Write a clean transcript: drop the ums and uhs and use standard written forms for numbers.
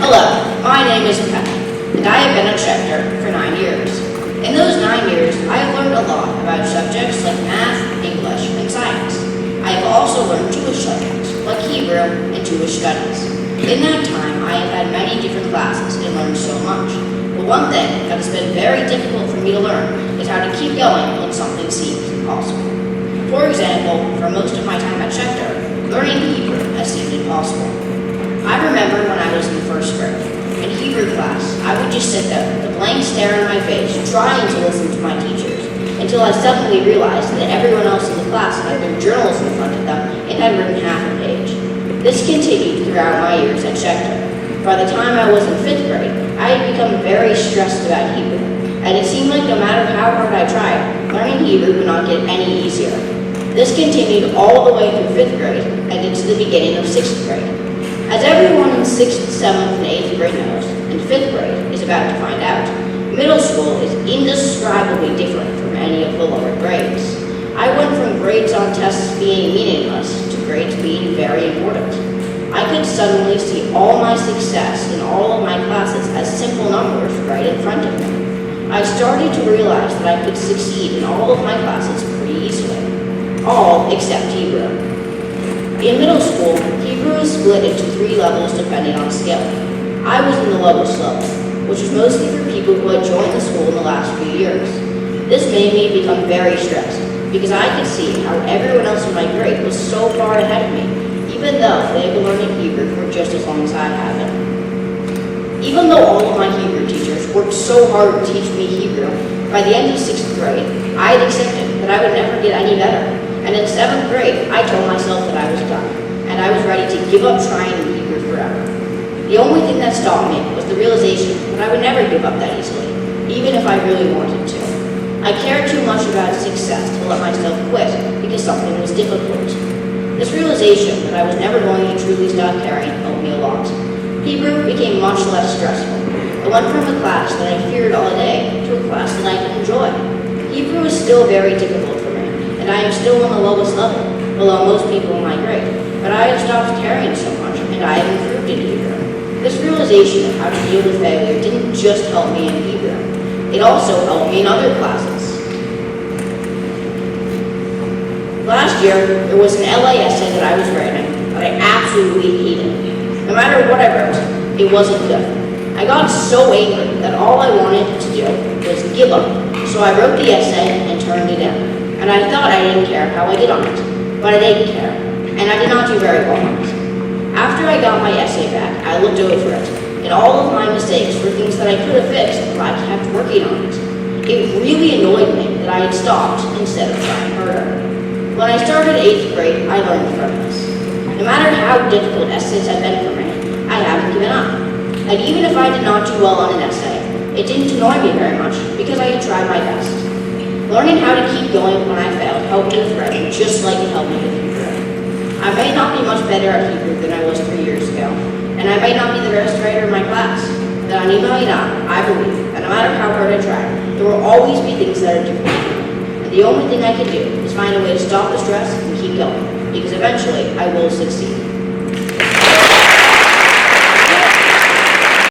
Hello, my name is Pat, and I have been a Schecter for 9 years. In those 9 years, I have learned a lot about subjects like math, English, and science. I have also learned Jewish subjects like Hebrew and Jewish studies. In that time, I have had many different classes and learned so much. But one thing that has been very difficult for me to learn is how to keep going when something seems impossible. For example, for most of my time at Schecter, learning Hebrew has seemed impossible. I remember when I was in first grade. In Hebrew class, I would just sit there with a blank stare on my face, trying to listen to my teachers, until I suddenly realized that everyone else in the class had their journals in front of them and had written half a page. This continued throughout my years at Schecter. By the time I was in 5th grade, I had become very stressed about Hebrew, and it seemed like no matter how hard I tried, learning Hebrew would not get any easier. This continued all the way through 5th grade and into the beginning of 6th grade. As everyone in 6th, 7th, and 8th grade knows, and 5th grade is about to find out, middle school is indescribably different from any of the lower grades. I went from grades on tests being meaningless to grades being very important. I could suddenly see all my success in all of my classes as simple numbers right in front of me. I started to realize that I could succeed in all of my classes pretty easily. All except Hebrew. In middle school, Hebrew is split into 3 levels depending on skill. I was in the lowest level, which was mostly for people who had joined the school in the last few years. This made me become very stressed, because I could see how everyone else in my grade was so far ahead of me, even though they had been learning Hebrew for just as long as I had been. Even though all of my Hebrew teachers worked so hard to teach me Hebrew, by the end of 6th grade, I had accepted that I would never get any better. And in 7th grade, I told myself that I was done, and I was ready to give up trying in Hebrew forever. The only thing that stopped me was the realization that I would never give up that easily, even if I really wanted to. I cared too much about success to let myself quit because something was difficult. This realization that I was never going to truly stop caring helped me a lot. Hebrew became much less stressful. I went from a class that I feared all day to a class that I could enjoy. Hebrew is still very difficult for me, and I am still on the lowest level, below most people in my grade, but I have stopped caring so much, and I have improved in Hebrew. This realization of how to deal with failure didn't just help me in Hebrew, it also helped me in other classes. Last year, there was an LA essay that I was writing that I absolutely hated. No matter what I wrote, it wasn't good. I got so angry that all I wanted to do was give up, so I wrote the essay and turned it in. And I thought I didn't care how I did on it, but I didn't care, and I did not do very well on it. After I got my essay back, I looked over it, and all of my mistakes were things that I could have fixed if I kept working on it. It really annoyed me that I had stopped instead of trying harder. When I started 8th grade, I learned from this. No matter how difficult essays have been for me, I haven't given up. And even if I did not do well on an essay, it didn't annoy me very much because I had tried my best. Learning how to keep going when I failed helped me with writing just like it helped me with Hebrew. I may not be much better at Hebrew than I was 3 years ago, and I may not be the best writer in my class, but I believe that no matter how hard I try, there will always be things that are difficult for me. And the only thing I can do is find a way to stop the stress and keep going, because eventually I will succeed.